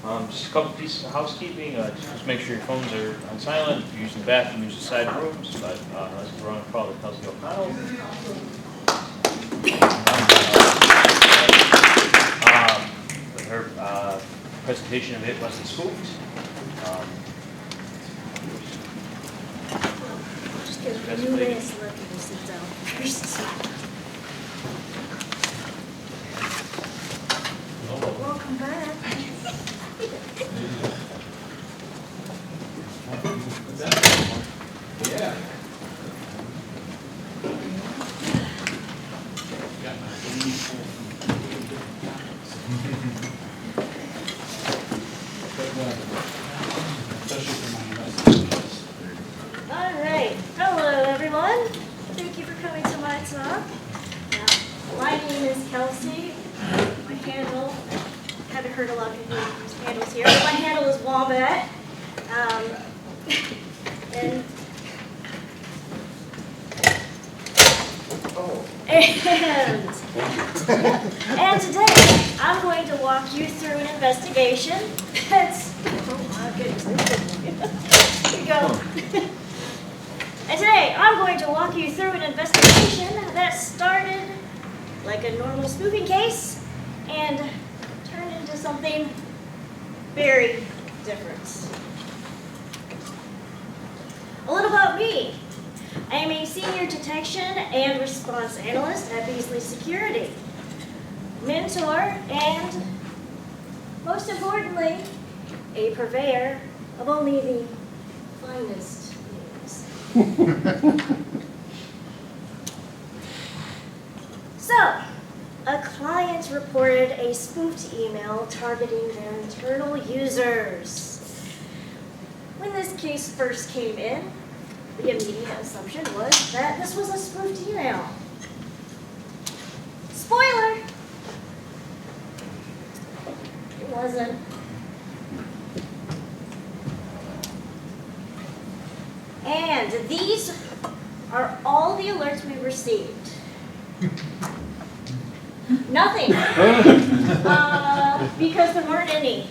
Just a couple pieces of housekeeping. Just make sure your phones are on silent. If you're using the bathroom, use the side rooms. But we're on a call with Kelsey O'Connell. With her presentation of It Wasn't Spoofed. Just get a few minutes left and we'll sit down first. Welcome back. Yeah. All right. Hello, everyone. Thank you for coming to my talk. My name is Kelsey. My handle, I haven't heard a lot of people use handles here, but my handle is Wombat. And today I'm going to walk you through an investigation that's, oh my goodness, here we go. And today I'm going to walk you through an investigation that started like a normal spoofing case and turned into something very different. A little about me. I am a senior detection and response analyst at Beasley Security, mentor, and most importantly, a purveyor of only the finest news. So, a client reported a spoofed email targeting their internal users. When this case first came in, the immediate assumption was that this was a spoofed email. Spoiler! It wasn't. And these are all the alerts we received. Nothing. Because there weren't any.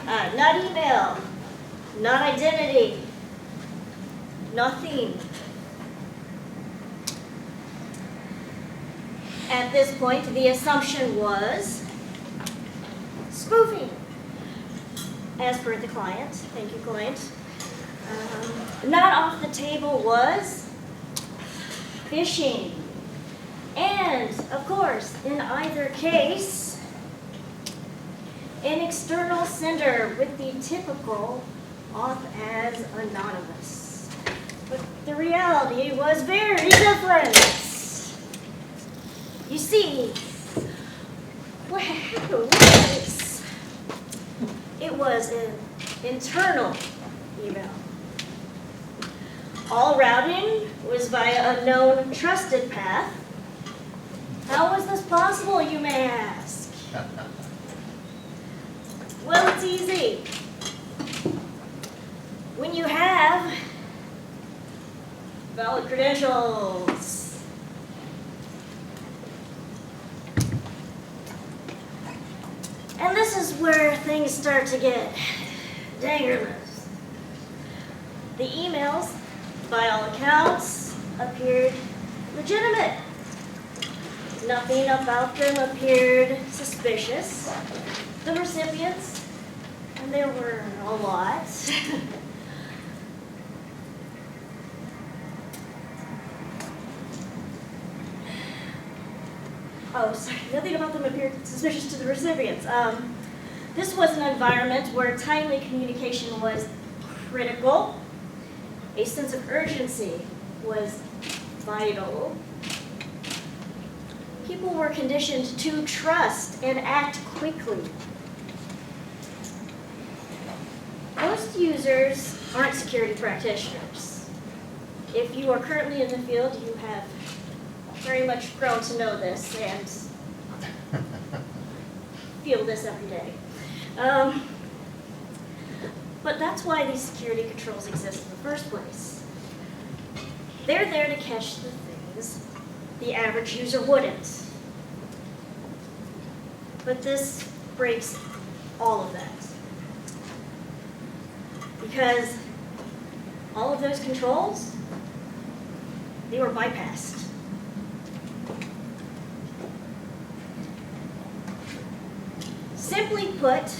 Not email, not identity, nothing. At this point, the assumption was spoofing. As per the client, thank you, client. Not off the table was phishing. And, of course, in either case, an external sender with the typical auth as anonymous. But the reality was very different. You see, what happened was, it was an internal email. All routing was via a known trusted path. How was this possible, you may ask? Well, it's easy. When you have valid credentials. And this is where things start to get dangerous. The emails, by all accounts, appeared legitimate. Nothing about them appeared suspicious. The recipients, and there were a lot, oh, sorry, nothing about them appeared suspicious to the recipients. This was an environment where timely communication was critical. A sense of urgency was vital. People were conditioned to trust and act quickly. Most users aren't security practitioners. If you are currently in the field, you have very much grown to know this and feel this every day. But that's why these security controls exist in the first place. They're there to catch the things the average user wouldn't. But this breaks all of that. because all of those controls, they were bypassed. Simply put,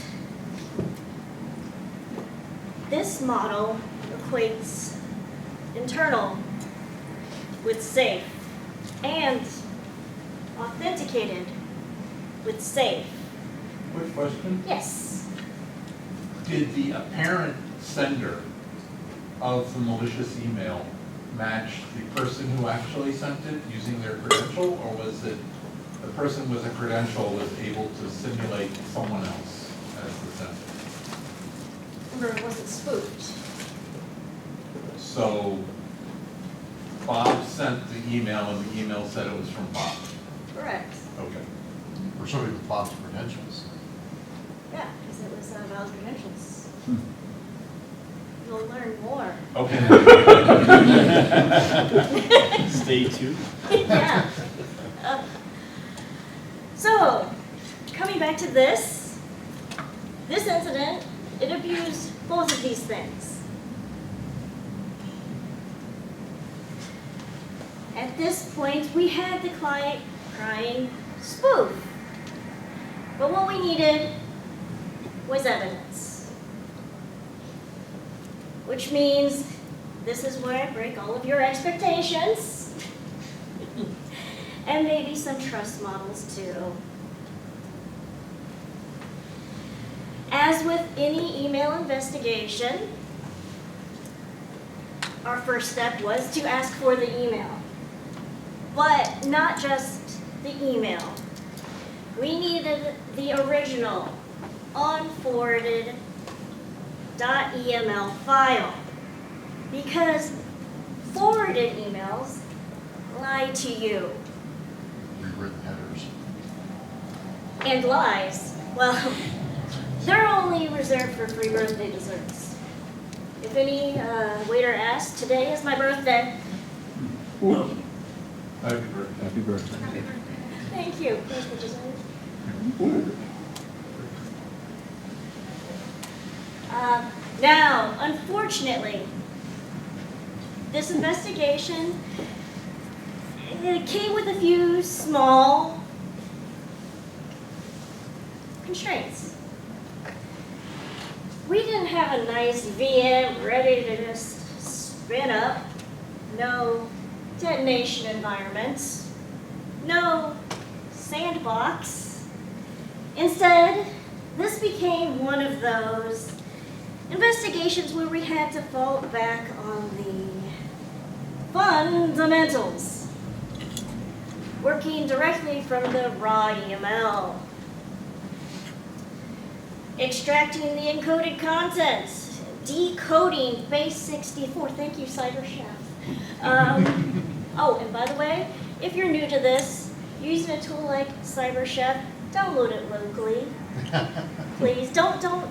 this model equates internal with safe and authenticated with safe. Quick question. Yes. Did the apparent sender of the malicious email match the person who actually sent it using their credential, or was it the person with a credential was able to simulate someone else as the sender? Remember, it wasn't spoofed. So Bob sent the email and the email said it was from Bob. Correct. Okay. Or somebody with Bob's credentials. Yeah, because it was valid credentials. You'll learn more. Okay. Stay tuned. Yeah. So, coming back to this incident, it abused both of these things. At this point, we had the client crying spoof. But what we needed was evidence. Which means this is where I break all of your expectations. And maybe some trust models too. As with any email investigation, our first step was to ask for the email. But not just the email. We needed the original, unforwarded .eml file. Because forwarded emails lie to you. Rewritten headers. And lies, well, they're only reserved for free birthday desserts. If any waiter asks, today is my birthday. Happy birthday. Happy birthday. Happy birthday. Thank you. Here's the dessert. Now, unfortunately, this investigation it came with a few small constraints. We didn't have a nice VM ready to just spin up. No detonation environments. No sandbox. Instead, this became one of those investigations where we had to fall back on the fundamentals. Working directly from the raw EML. Extracting the encoded content. Decoding base 64. Thank you, CyberChef. Oh, and by the way, if you're new to this, using a tool like CyberChef, download it locally. Please don't go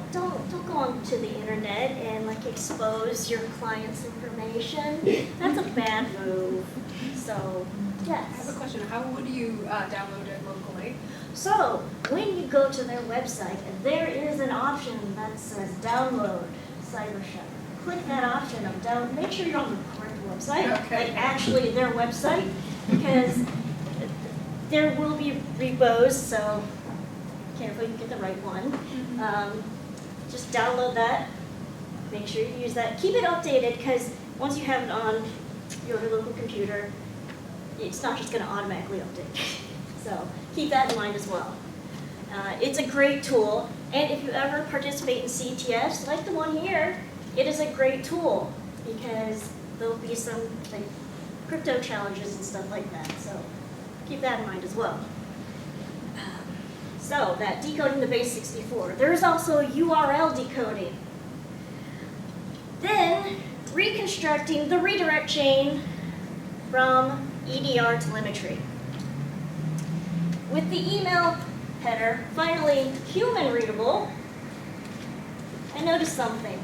onto the internet and like expose your client's information. That's a bad move. So, I have a yes. question. How would you download it locally? So, when you go to their website, there is an option that says download CyberChef. Click that option of down. Make sure you're on the correct website, Okay. like actually their website, because there will be repos. So, careful you get the right one. Just download that. Make sure you use that. Keep it updated, because once you have it on your local computer, it's not just going to automatically update. So keep that in mind as well. It's a great tool, and if you ever participate in CTFs, like the one here, it is a great tool because there'll be some like crypto challenges and stuff like that. So keep that in mind as well. So that decoding the base 64. There's also URL decoding. Then reconstructing the redirect chain from EDR telemetry. With the email header finally human readable, I noticed something.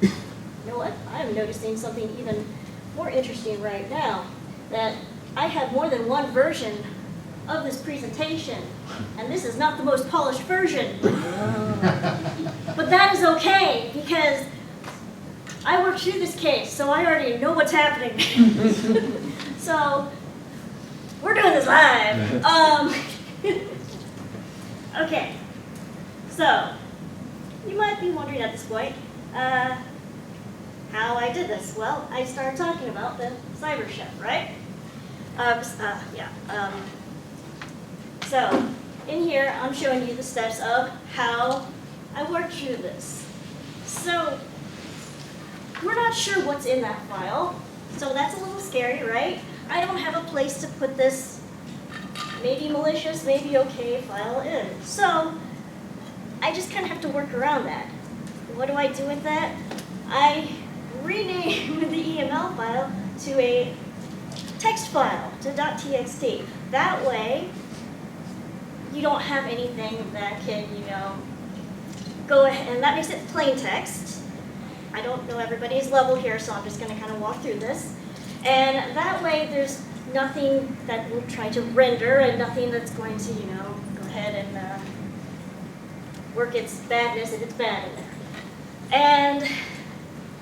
You know what? I'm noticing something even more interesting right now, that I have more than one version of this presentation, and this is not the most polished version. But that is okay, because I worked through this case, so I already know what's happening. So, we're doing this live. Okay, so, you might be wondering at this point, how I did this. Well, I started talking about the cyber chef, right? So, in here, I'm showing you the steps of how I worked through this. So, we're not sure what's in that file, so that's a little scary, right? I don't have a place to put this maybe malicious, maybe okay file in. So, I just kind of have to work around that. What do I do with that? I rename the EML file to a text file, to .txt. That way, you don't have anything that can, go ahead, and that makes it plain text. I don't know everybody's level here, so I'm just going to kind of walk through this. And that way, there's nothing that will try to render and nothing that's going to, go ahead and work its badness if it's bad in there.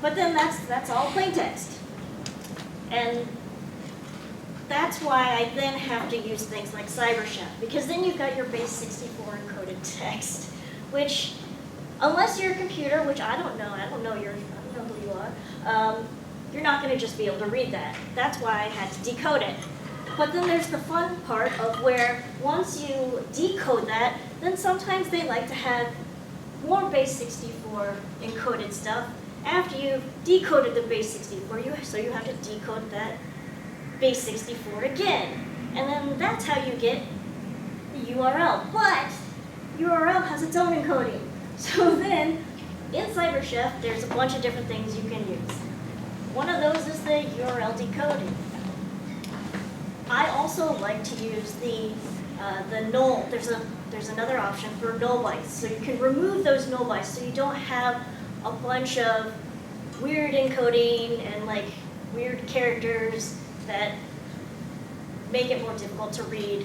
But then that's all plain text. And that's why I then have to use things like CyberChef, because then you've got your base 64 encoded text, which, unless you're a computer, which I don't know who you are, you're not going to just be able to read that. That's why I had to decode it. But then there's the fun part of where once you decode that, then sometimes they like to have more base 64 encoded stuff after you've decoded the base 64, so you have to decode that base 64 again. And then that's how you get the URL. But URL has its own encoding. So then, in CyberChef, there's a bunch of different things you can use. One of those is the URL decoding. I also like to use the null. There's another option for null bytes. So you can remove those null bytes so you don't have a bunch of weird encoding and weird characters that make it more difficult to read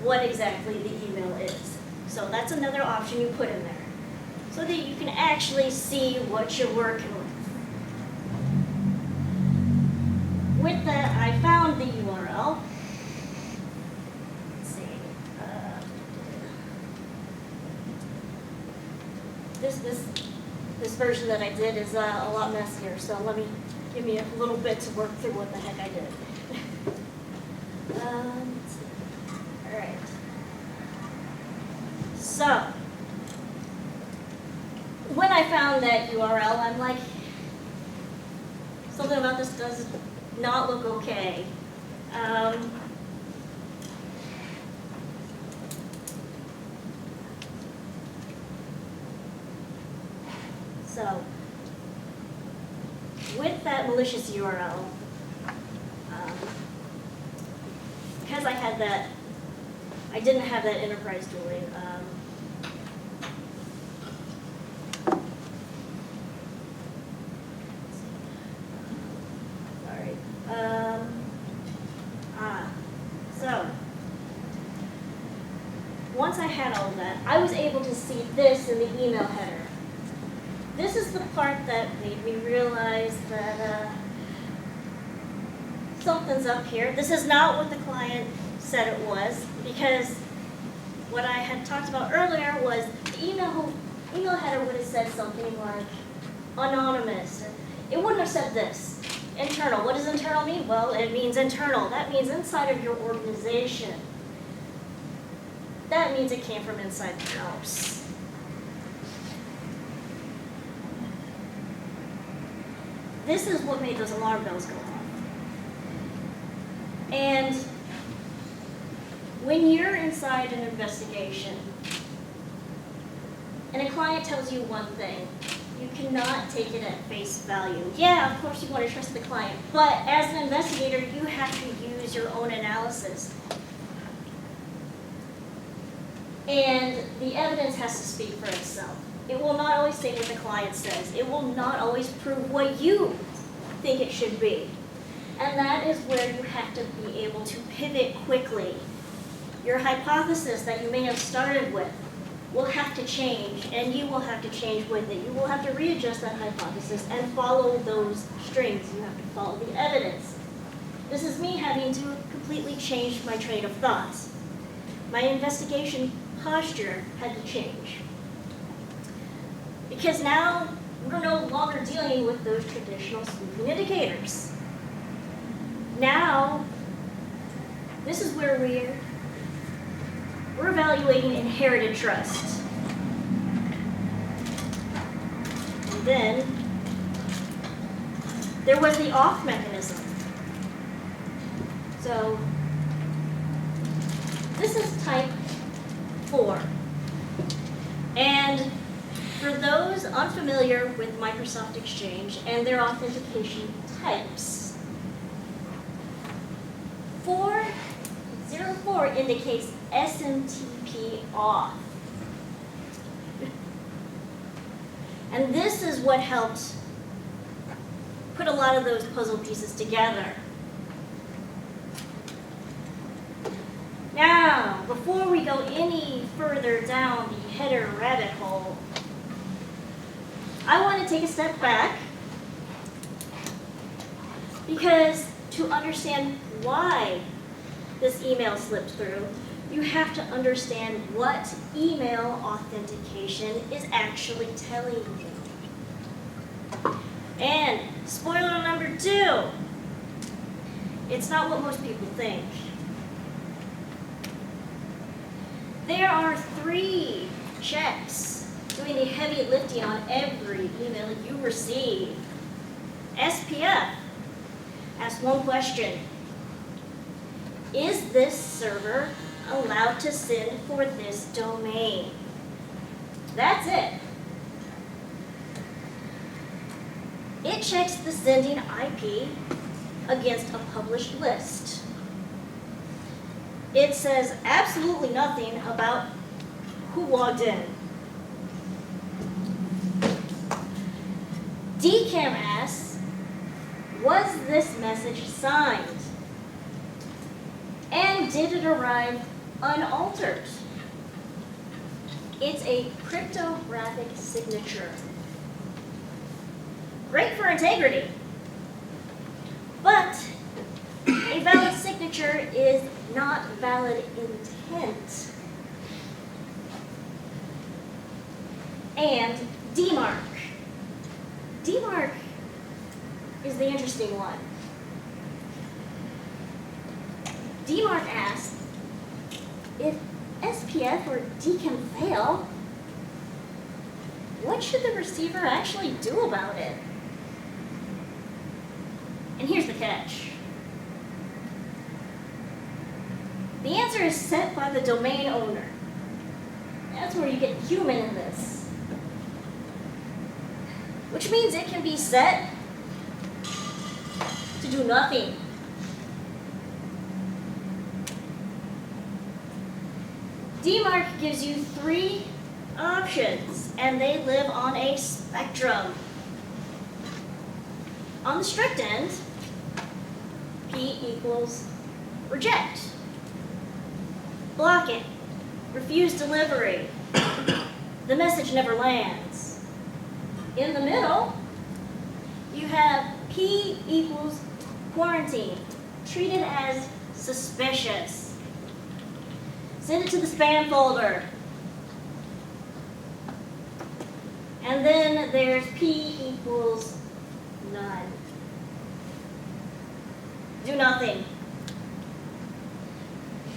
what exactly the email is. So that's another option you put in there so that you can actually see what you're working with. With that, I found the URL. Let's see. This version that I did is a lot messier, so give me a little bit to work through what the heck I did. Let's see. All right. So, when I found that URL, I'm like, something about this does not look okay. So, with that malicious URL, because I didn't have that enterprise tooling. So, once I had all of that, I was able to see this in the email header. This is the part that made me realize that something's up here. This is not what the client said it was, because what I had talked about earlier was the email header would have said something like anonymous. It wouldn't have said this. Internal. What does internal mean? Well, it means internal. That means inside of your organization. That means it came from inside the house. This is what made those alarm bells go off. And when you're inside an investigation and a client tells you one thing, you cannot take it at face value. Yeah, of course you want to trust the client, but as an investigator, you have to use your own analysis. And the evidence has to speak for itself. It will not always say what the client says. It will not always prove what you think it should be. And that is where you have to be able to pivot quickly. Your hypothesis that you may have started with will have to change, and you will have to change with it. You will have to readjust that hypothesis and follow those strings. You have to follow the evidence. This is me having to completely change my train of thought. My investigation posture had to change. Because now we're no longer dealing with those traditional spoofing indicators. Now, this is where we're evaluating inherited trust. And then there was the off mechanism. So this is type 4. And for those unfamiliar with Microsoft Exchange and their authentication types, 404 indicates SMTP off. And this is what helped put a lot of those puzzle pieces together. Now, before we go any further down the header rabbit hole, I want to take a step back, because to understand why this email slipped through, you have to understand what email authentication is actually telling you. And spoiler number 2, it's not what most people think. There are 3 checks doing the heavy lifting on every email that you receive. SPF asks one question: is this server allowed to send for this domain? That's it. It checks the sending IP against a published list. It says absolutely nothing about who logged in. DCAM asks, was this message signed? And did it arrive unaltered? It's a cryptographic signature. Great for integrity. But a valid signature is not valid intent. And DMARC. DMARC is the interesting one. DMARC asks, if SPF or DCAM fail, what should the receiver actually do about it? And here's the catch. The answer is set by the domain owner. That's where you get human in this. Which means it can be set to do nothing. DMARC gives you 3 options, and they live on a spectrum. On the strict end, P equals reject, block it, refuse delivery, the message never lands. In the middle, you have P equals quarantine, treated as suspicious. Send it to the spam folder. And then there's P equals none. Do nothing.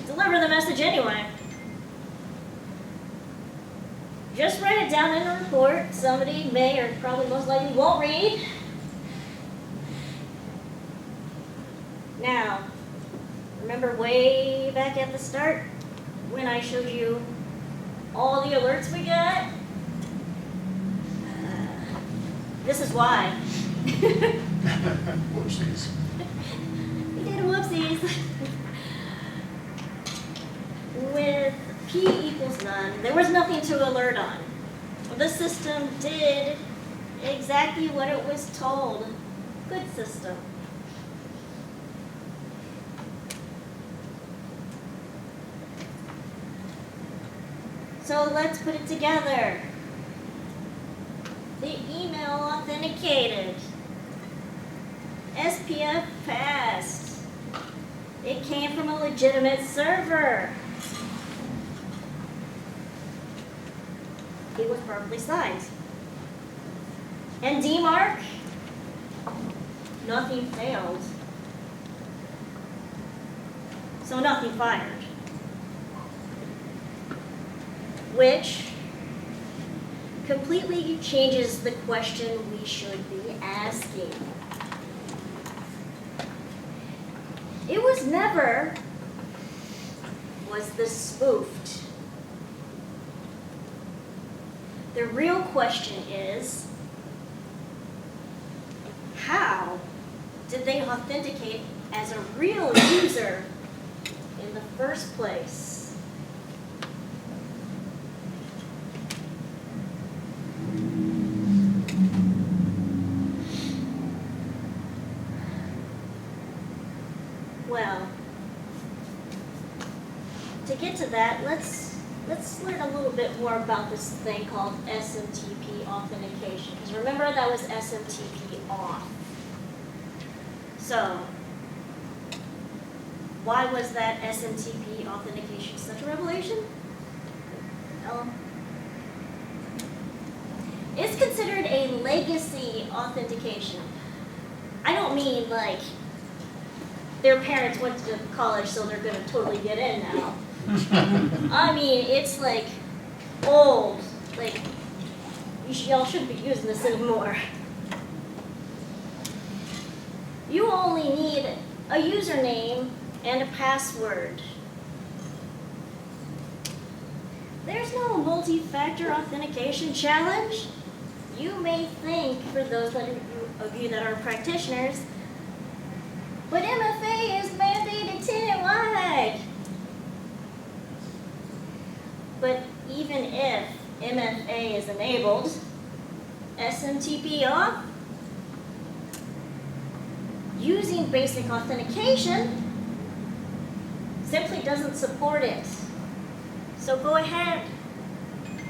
Deliver the message anyway. Just write it down in a report. Somebody may or probably most likely won't read. Now, remember way back at the start when I showed you all the alerts we got? This is why. Whoopsies. We did whoopsies. With P equals none, there was nothing to alert on. The system did exactly what it was told. Good system. So let's put it together. The email authenticated. SPF passed. It came from a legitimate server. It was properly signed. And DMARC, nothing failed. So nothing fired. Which completely changes the question we should be asking. It was never, was this spoofed? The real question is, how did they authenticate as a real user in the first place? Well, to get to that, let's learn a little bit more about this thing called SMTP authentication. Because remember, that was SMTP off. So, why was that SMTP authentication such a revelation? Well, it's considered a legacy authentication. I don't mean like their parents went to college so they're going to totally get in now. I mean, it's like old, like y'all shouldn't be using this anymore. You only need a username and a password. There's no multi-factor authentication challenge. You may think, for those of you that are practitioners, but MFA is mandated tenant-wide. But even if MFA is enabled, SMTP off, using basic authentication simply doesn't support it. So go ahead,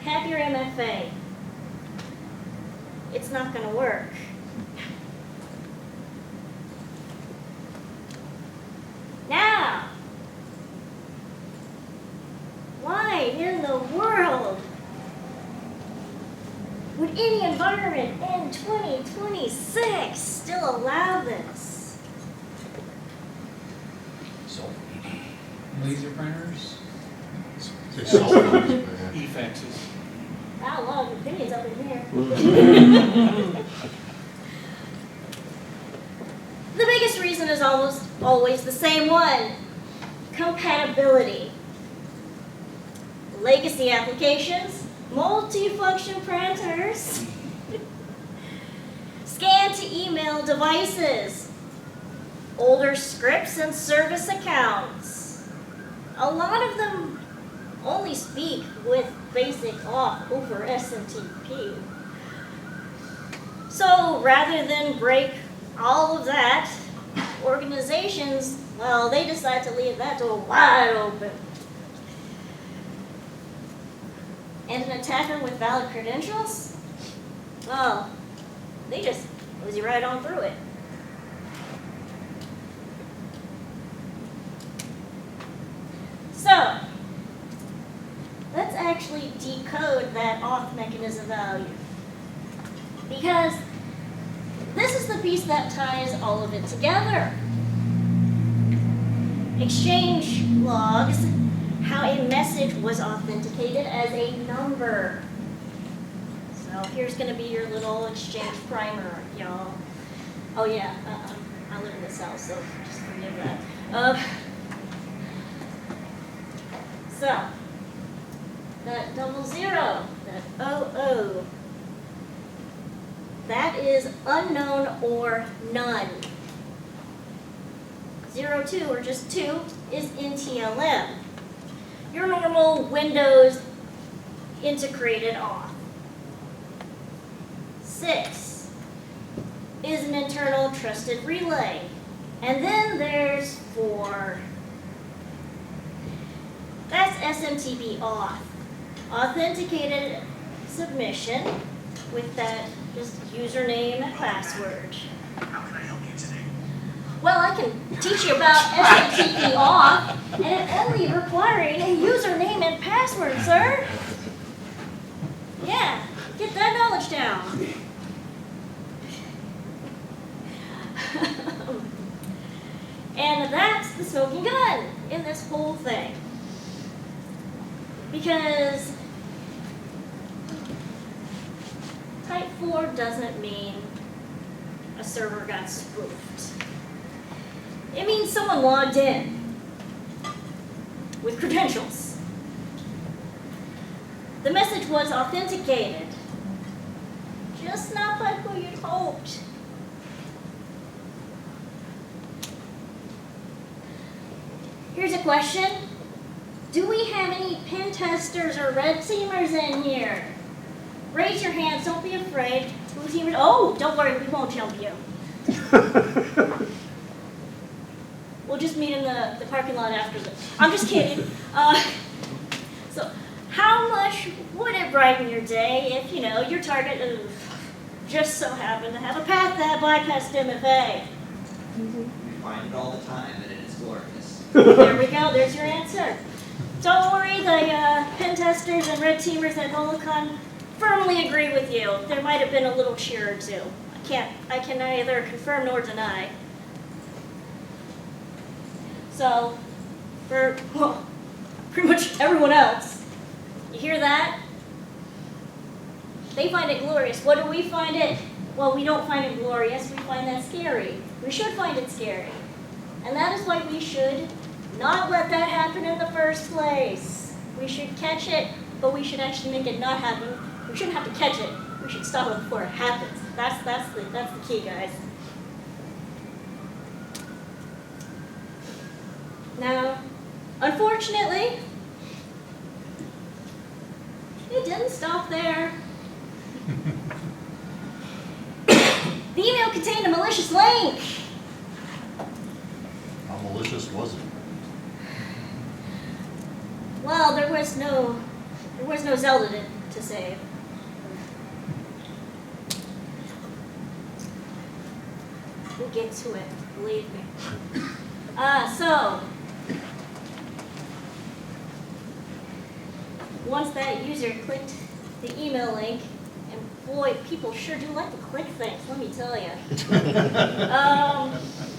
have your MFA. It's not going to work. Now, why in the world would any environment in 2026 still allow this? Laser printers, They sell those, but, e-faxes. Wow, a lot of opinions up in here. The biggest reason is almost always the same one: compatibility. Legacy applications, multi-function printers, scan-to-email devices, older scripts and service accounts. A lot of them only speak with basic auth over SMTP. So rather than break all of that, organizations, well, they decide to leave that door wide open. And an attacker with valid credentials, well, they just oozy right on through it. So, let's actually decode that auth mechanism value. Because this is the piece that ties all of it together. Exchange logs, how a message was authenticated as a number. So here's going to be your little exchange primer, y'all. Oh yeah, I live in the South, so just forgive that. So, that 00, that 00, that is unknown or none. 02, or just 2, is NTLM. Your normal Windows integrated auth. 6 is an internal trusted relay. And then there's 4. That's SMTP auth. authenticated submission with that just username and password. How can I help you today? Well, I can teach you about SATE off, and it's only requiring a username and password, sir. Yeah, get that knowledge down. And that's the smoking gun in this whole thing. Because type 4 doesn't mean a server got spoofed. It means someone logged in with credentials. The message was authenticated, just not like who you'd hoped. Here's a question. Do we have any pen testers or red teamers in here? Raise your hands, don't be afraid. Blue teamers, oh, don't worry, we won't jump you. We'll just meet in the parking lot after this. I'm just kidding. So, how much would it brighten your day if, your target just so happened to have a path that bypassed MFA? We find it all the time, and it is glorious. There we go, there's your answer. Don't worry, the pen testers and red teamers at Holocon firmly agree with you. There might have been a little cheer or two. I can neither confirm nor deny. So, for pretty much everyone else, you hear that? They find it glorious. What do we find it? Well, we don't find it glorious, we find that scary. We should find it scary. And that is why we should not let that happen in the first place. We should catch it, but we should actually make it not happen. We shouldn't have to catch it. We should stop it before it happens. That's the key, guys. Now, unfortunately, it didn't stop there. The email contained a malicious link. How malicious was it? Well, there was no Zelda to save. We'll get to it, believe me. So once that user clicked the email link, and boy, people sure do like to click things, let me tell you.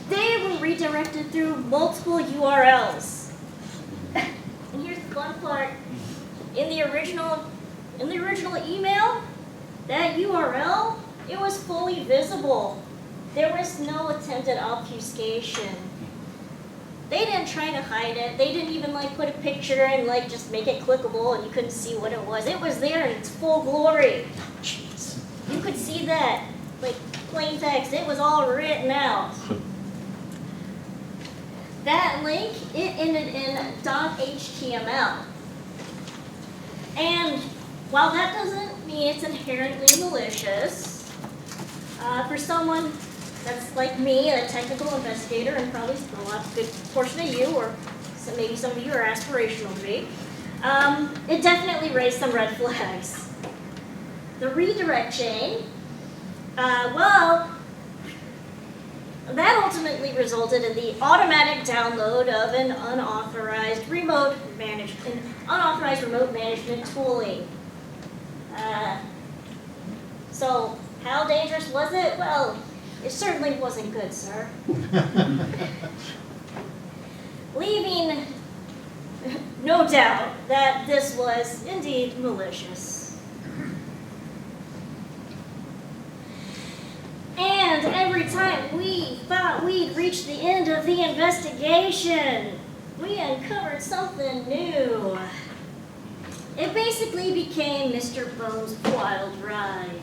They were redirected through multiple URLs. And here's the fun part. In the original email, that URL, it was fully visible. There was no attempted obfuscation. They didn't try to hide it. They didn't even put a picture and just make it clickable and you couldn't see what it was. It was there in its full glory. You could see that, plain text. It was all written out. That link, it ended in .html. And while that doesn't mean it's inherently malicious, for someone that's like me, a technical investigator, and probably a good portion of you, or maybe some of you are aspirational to be, it definitely raised some red flags. The redirect chain, that ultimately resulted in the automatic download of an unauthorized remote management tooling. So how dangerous was it? Well, it certainly wasn't good, sir. Leaving no doubt that this was indeed malicious. And every time we thought we'd reached the end of the investigation, we uncovered something new. It basically became Mr. Bones' wild ride.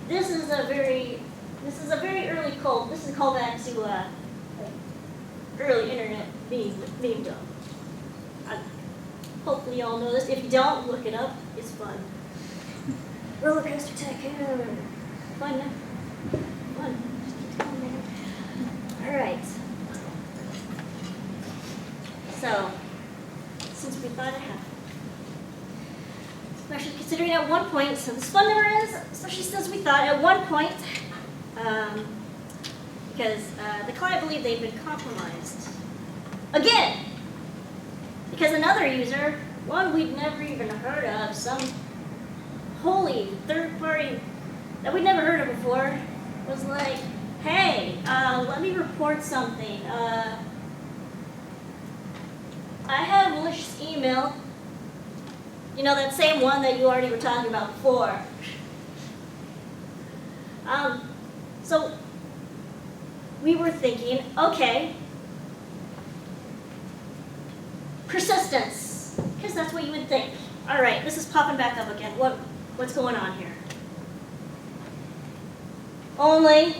This is a very early call. This is a callback to early internet memedom. Hopefully you all know this. If you don't, look it up. It's fun. Roller coaster tycoon. Fun, huh? Fun. All right. So, since we thought it happened, especially considering at one point, so this phone number is, so she says we thought at one point, because the client believed they'd been compromised. Again, because another user, one we'd never even heard of, some holy third party that we'd never heard of before, was like, hey, let me report something. I have a malicious email. You know, that same one that you already were talking about before. So we were thinking, okay, persistence, because that's what you would think. All right, this is popping back up again. What's going on here? Only,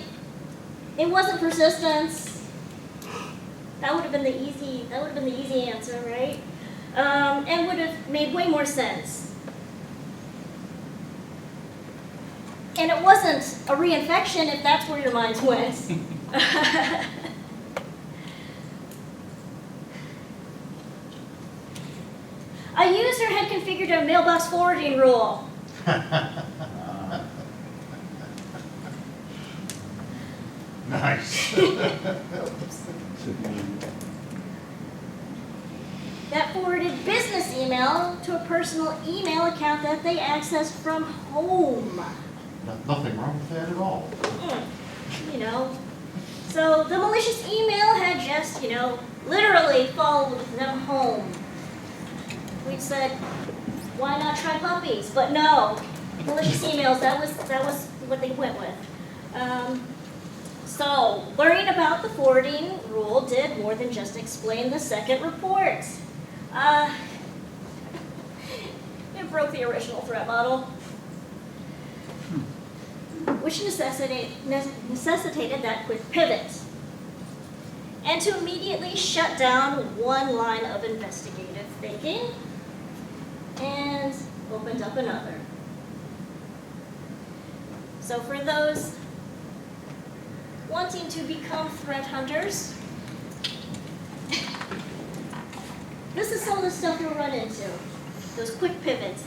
it wasn't persistence. That would have been the easy answer, right? And would have made way more sense. And it wasn't a reinfection if that's where your minds went. A user had configured a mailbox forwarding rule. Nice. That forwarded business email to a personal email account that they accessed from home. Nothing wrong with that at all. You know, so the malicious email had just, literally followed them home. We'd said, why not try puppies? But no, malicious emails, that was what they went with. So, learning about the forwarding rule did more than just explain the second report. It broke the original threat model, which necessitated that quick pivot, and to immediately shut down one line of investigative thinking and opened up another. So for those wanting to become threat hunters, this is some of the stuff you'll run into. Those quick pivots,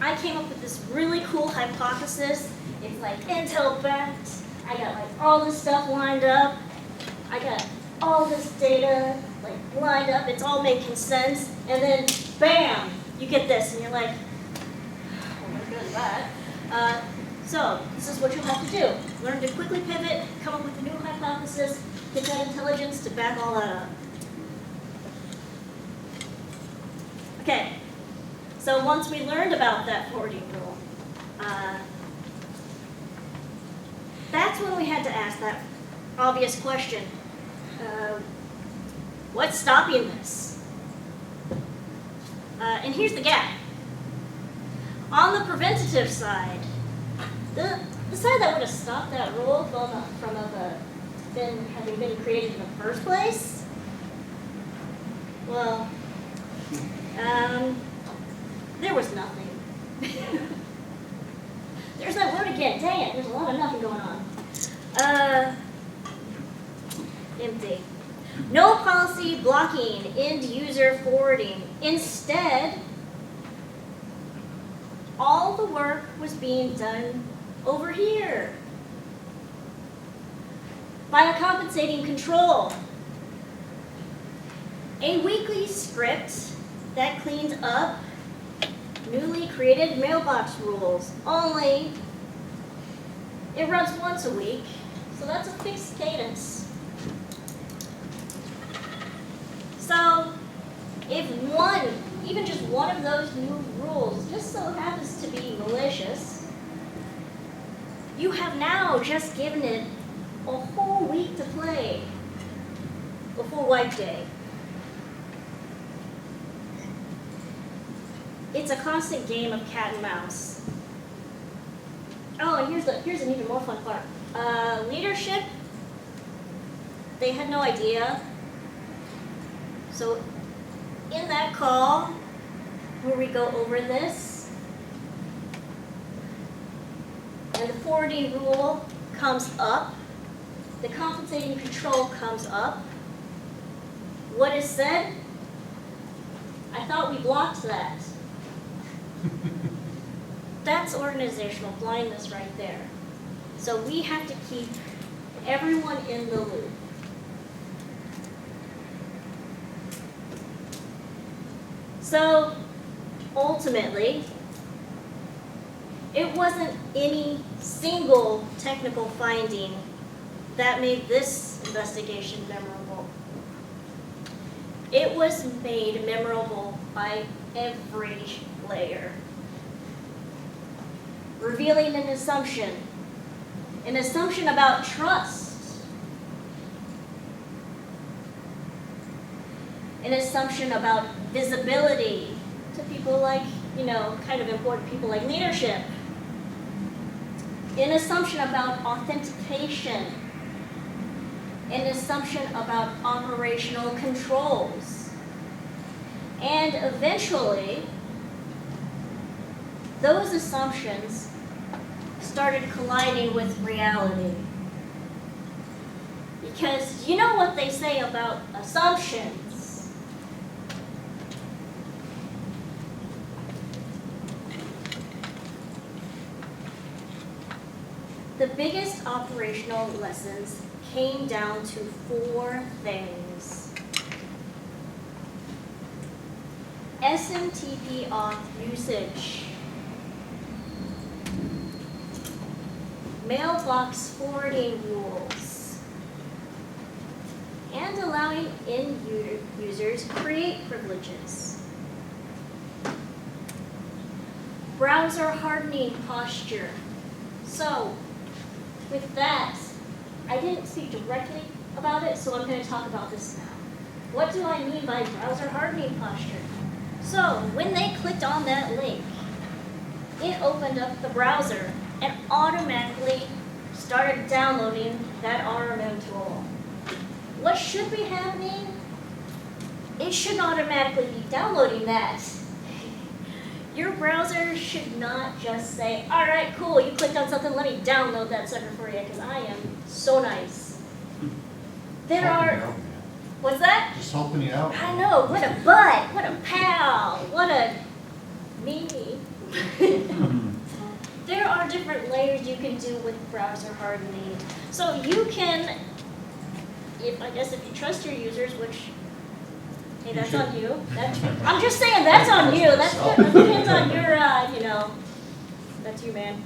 I came up with this really cool hypothesis. It's like intel backed. I got like all this stuff lined up. I got all this data like lined up. It's all making sense. And then bam, you get this and you're like, oh, what good is that? So this is what you'll have to do. Learn to quickly pivot, come up with a new hypothesis, get that intelligence to back all that up. Okay, so once we learned about that forwarding rule, that's when we had to ask that obvious question. What's stopping this? And here's the gap. On the preventative side, the side that would have stopped that rule from having been created in the first place, well, there was nothing. There's that word again. Dang it, there's a lot of nothing going on. Empty. No policy blocking end user forwarding. Instead, all the work was being done over here by a compensating control. A weekly script that cleaned up newly created mailbox rules. Only it runs once a week, so that's a fixed cadence. So if even just one of those new rules just so happens to be malicious, you have now just given it a whole week to play before wipe day. It's a constant game of cat and mouse. Oh, and here's an even more fun part. Leadership, they had no idea. So in that call where we go over this, and the forwarding rule comes up, the compensating control comes up, what is said? I thought we blocked that. That's organizational blindness right there. So we have to keep everyone in the loop. So ultimately, it wasn't any single technical finding that made this investigation memorable. It was made memorable by every layer. Revealing an assumption about trust, an assumption about visibility to people like, kind of important people like leadership, an assumption about authentication, an assumption about operational controls, and eventually, those assumptions started colliding with reality. Because you know what they say about assumptions. The biggest operational lessons came down to 4 things. SMTP auth usage, mailbox forwarding rules, and allowing end users to create privileges. Browser hardening posture. So, with that, I didn't speak directly about it, so I'm going to talk about this now. What do I mean by browser hardening posture? So, when they clicked on that link, it opened up the browser and automatically started downloading that RMM tool. What should be happening? It should automatically be downloading that. Your browser should not just say, all right, cool, you clicked on something, let me download that sucker for you, because I am so nice. There Helping are, you out, man. what's that? Just helping you out. I know, what a butt, what a pal, what a me. There are different layers you can do with browser hardening. So you can, if you trust your users, which, hey, that's on you. I'm just saying, that's on you. That depends on your, that's you, man.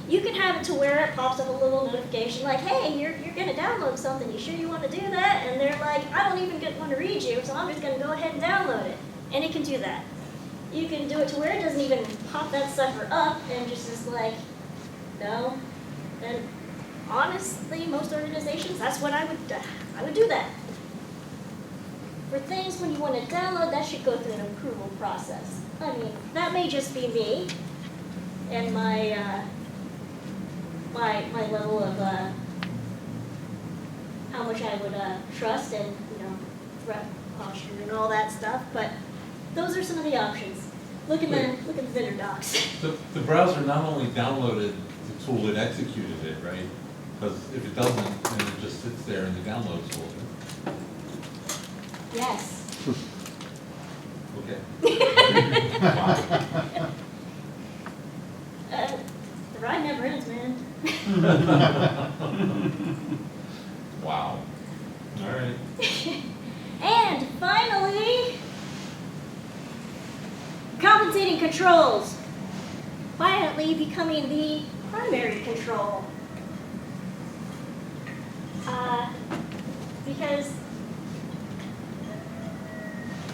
You can have it to where it pops up a little notification like, hey, you're going to download something. You sure you want to do that? And they're like, I don't even want to read you, so I'm just going to go ahead and download it. And it can do that. You can do it to where it doesn't even pop that sucker up and just is like, no. And honestly, most organizations, that's what I would do that. For things when you want to download, that should go through an approval process. I mean, that may just be me and my my level of how much I would trust and threat posture and all that stuff. But those are some of the options. Look at the vendor docs. The browser not only downloaded the tool, it executed it, right? Because if it doesn't, then it just sits there in the downloads folder. Yes. Okay. The ride never ends, man. Wow. All right. And finally, compensating controls, quietly becoming the primary control. Because,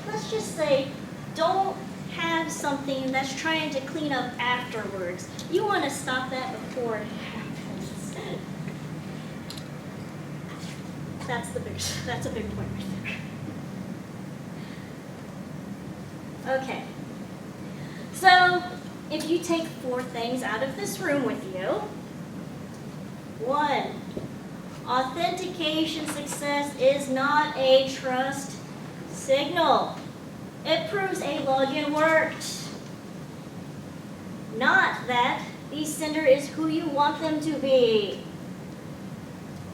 let's just say, don't have something that's trying to clean up afterwards. You want to stop that before it happens. That's a big point right there. Okay. So, if you take 4 things out of this room with you, 1, authentication success is not a trust signal. It proves a login worked. Not that the sender is who you want them to be.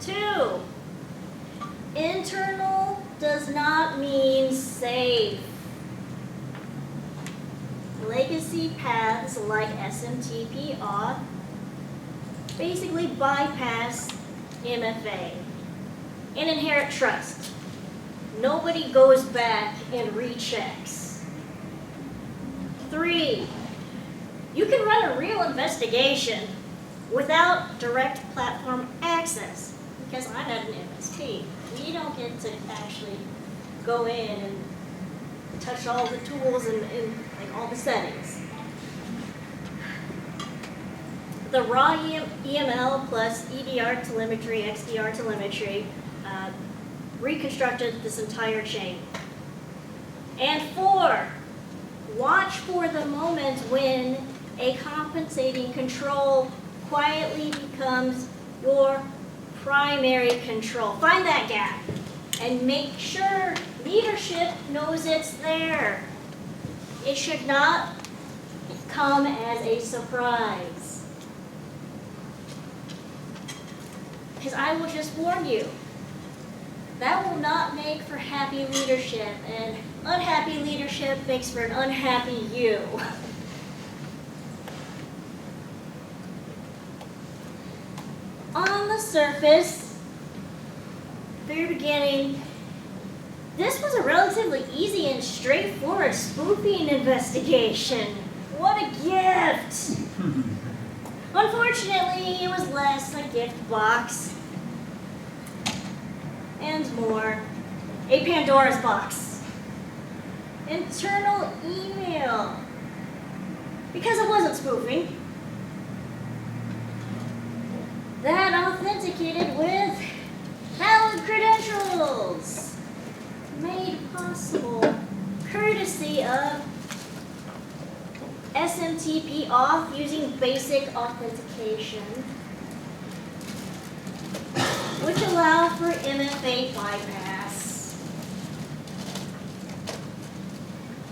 2, internal does not mean safe. legacy paths like SMTP auth basically bypass MFA and inherit trust. Nobody goes back and rechecks. 3, you can run a real investigation without direct platform access, because I'm not an MSP. We don't get to actually go in and touch all the tools and like all the settings. The raw EML plus EDR telemetry, XDR telemetry reconstructed this entire chain. And 4, watch for the moment when a compensating control quietly becomes your primary control. Find that gap and make sure leadership knows it's there. It should not come as a surprise. Because I will just warn you, that will not make for happy leadership, and unhappy leadership makes for an unhappy you. On the surface, very beginning, this was a relatively easy and straightforward spoofing investigation. What a gift! Unfortunately, it was less a gift box and more a Pandora's box. Internal email. Because it wasn't spoofing. That authenticated with valid credentials, made possible courtesy of SMTP auth using basic authentication, which allow for MFA bypass.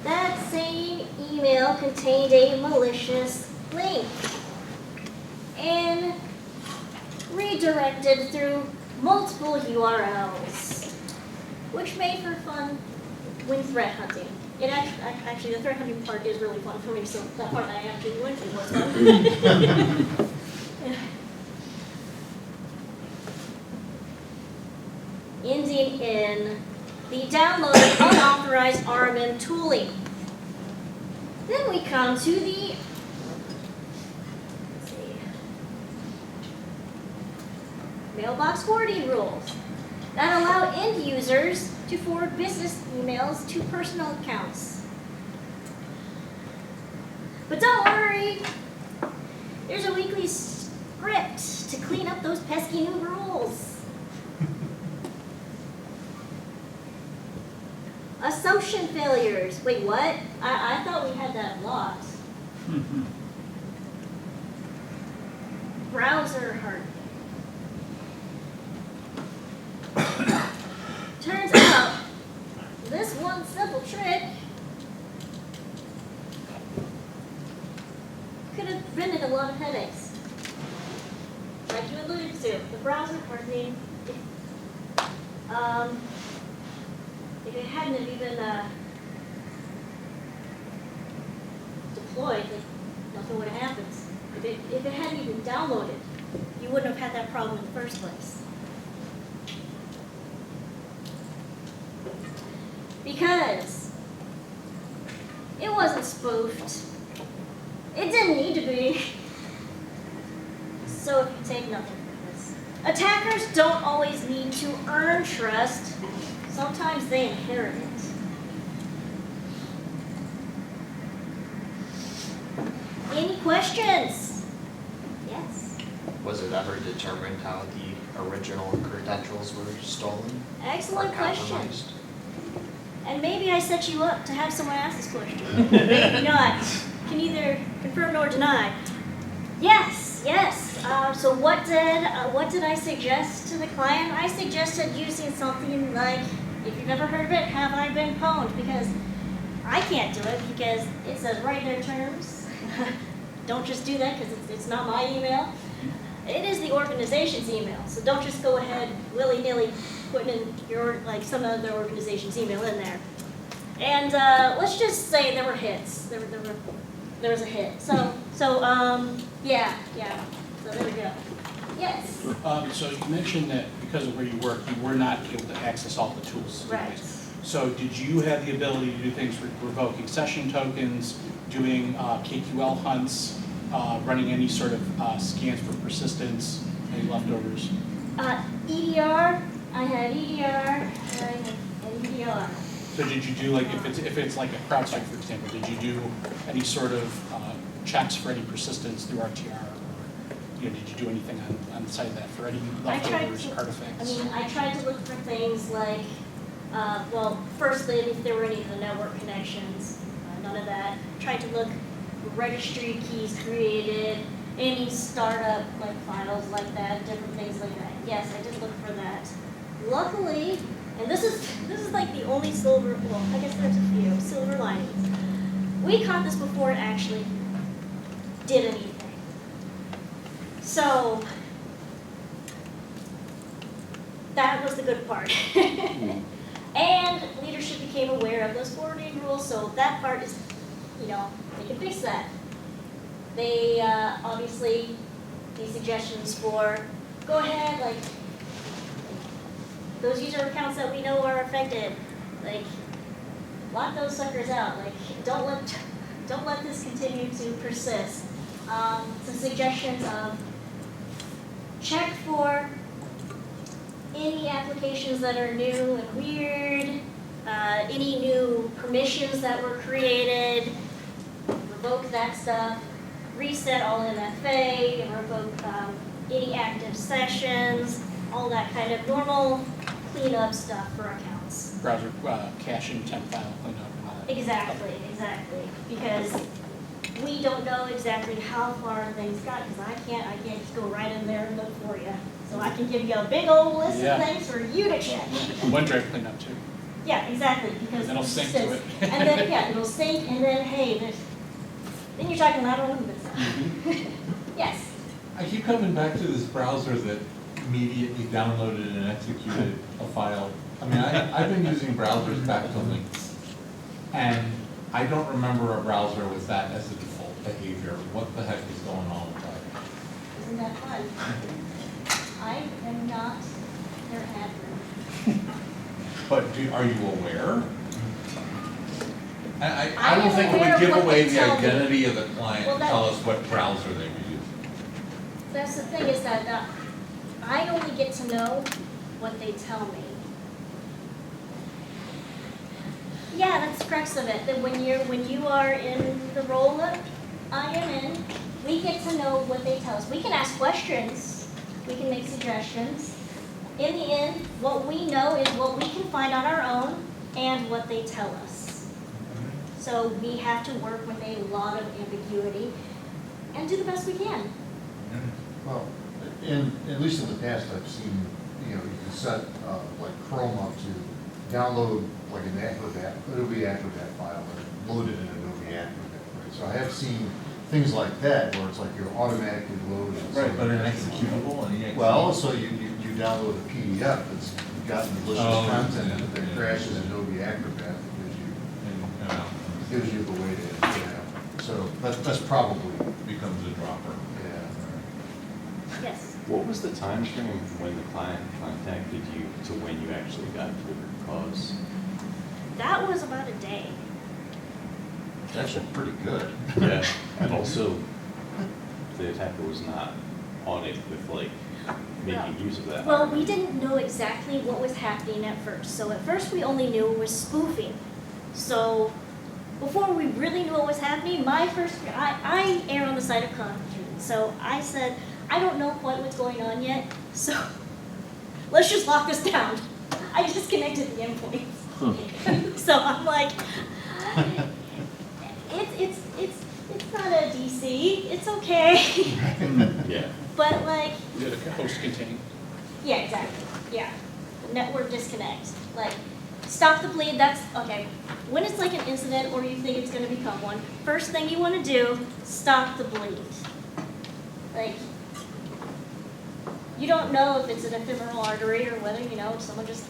That same email contained a malicious link and redirected through multiple URLs, which made for fun when threat hunting. It actually, the threat hunting part is really fun for me, so that part I actually went through was fun. Ending in the download of unauthorized RMM tooling. Then we come to the mailbox forwarding rules that allow end users to forward business emails to personal accounts. But don't worry, there's a weekly script to clean up those pesky new rules. Assumption failures. Wait, what? I thought we had that blocked. Browser hardening. Turns out, this one simple trick could have prevented a lot of headaches. Like you alluded to, the browser hardening. If it hadn't have even deployed, nothing would have happened. If it hadn't even downloaded, you wouldn't have had that problem in the first place. Because it wasn't spoofed. It didn't need to be. So if you take nothing from this, attackers don't always need to earn trust. Sometimes they inherit it. Any questions? Yes? Was it ever determined how the original credentials were stolen? Excellent or question. compromised? And maybe I set you up to have someone ask this question. Maybe not. Can either confirm or deny. Yes. So what did I suggest to the client? I suggested using something like, if you've never heard of it, have I been pwned? Because I can't do it because it says right in their terms. Don't just do that because it's not my email. It is the organization's email. So don't just go ahead willy-nilly putting in your some other organization's email in there. And let's just say there were hits. There was a hit. So yeah. So there we go. Yes. So you mentioned that because of where you work, you were not able to access all the tools. to do Right. things. So did you have the ability to do things for revoking session tokens, doing KQL hunts, running any sort of scans for persistence, any leftovers? EDR. I had EDR. I had EDR. So did you do, like, if it's like a CrowdStrike, for example, did you do any sort of checks for any persistence through RTR? Or, did you do anything on the side of that for any I tried leftovers, to- artifacts? I tried to look for things like, firstly, if there were any of the network connections, none of that. Tried to look registry keys created, any startup like files like that, different things like that. Yes, I did look for that. Luckily, and this is like the only silver, well, I guess there's a few silver linings. We caught this before it actually did anything. So that was the good part. And leadership became aware of those forwarding rules, so that part is, they can fix that. They obviously, these suggestions for, go ahead, like, those user accounts that we know are affected, like, lock those suckers out, like, don't let this continue to persist. Some suggestions of check for any applications that are new and weird, any new permissions that were created, revoke that stuff, reset all MFA, and revoke any active sessions, all that kind of normal cleanup stuff for accounts. Browser caching, temp file cleanup and all that. Exactly, because we don't know exactly how far things got, because I can't just go right in there and look for you. So I can give you a big old list Yeah. of things for you to check. OneDrive cleanup too. Yeah, exactly, because It'll sync to it. And then, yeah, it'll sync, and then, hey, then you're talking lateral movement stuff. Mm-hmm. Yes. I keep coming back to this browser that immediately downloaded and executed a file. I mean, I've been using browsers back to links, and I don't remember a browser with that as a default behavior. What the heck is going on with that? Isn't that fun? I am not their admin. But are you aware? I I don't am think it aware would of give what away they the tell me. identity of the client Well, and that- tell us what browser they were using. That's the thing, is that I only get to know what they tell me. Yeah, that's the crux of it, that when you are in the role that I am in, we get to know what they tell us. We can ask questions, we can make suggestions. In the end, what we know is what we can find on our own and what they tell us. So we have to work with a lot of ambiguity and do the best we can. Well, at least in the past, I've seen, you can set, like Chrome up to download like an Adobe Acrobat file and load it in Adobe Acrobat, right? So I have seen things like that where it's like you're automatically loading. But an executable and EXE. Well, also you download a PDF that's got malicious Oh, content in it yeah. that crashes Adobe Acrobat that gives you the way to, so that's probably, Becomes a dropper. yeah. Yes. What was the time frame when the client contacted you to when you actually got to the root cause? That was about a day. That's actually pretty good. Yeah, and also the attacker was not on it with like making use of that. Well, we didn't know exactly what was happening at first. So at first we only knew it was spoofing. So before we really knew what was happening, I err on the side of caution. So I said, I don't know quite what's going on yet, so let's just lock this down. I just connected the endpoints. So I'm like, it's not a DC, it's okay. Yeah. But like, You had a host contained. yeah, exactly, yeah. Network disconnect, like, stop the bleed, that's, okay. When it's like an incident or you think it's gonna become one, first thing you wanna do, stop the bleed. Like, you don't know if it's an ephemeral artery or whether, someone just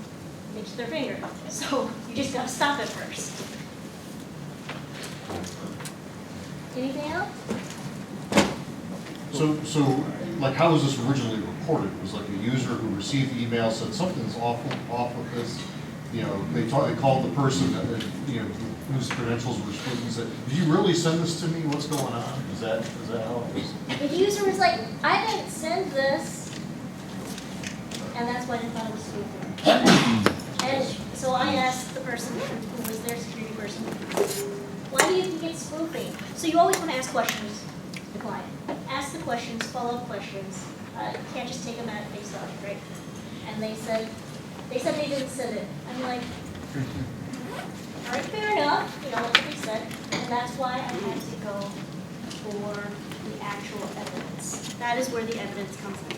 nicks their finger. So you just gotta stop it first. Anything else? So, like, how was this originally reported? It was like a user who received the email, said something's off with this. You know, they called the person that, you know, whose credentials were split and said, did you really send this to me? What's going on? Is that how it was? The user was like, I didn't send this, and that's why they thought it was spoofing. And so I asked the person who was their security person, why do you think it's spoofing? So you always want to ask questions to the client. Ask the questions, follow-up questions. You can't just take them at face value, right? And they said they didn't send it. I'm like, all right, fair enough, you know, what they said. And that's why I had to go for the actual evidence. That is where the evidence comes in.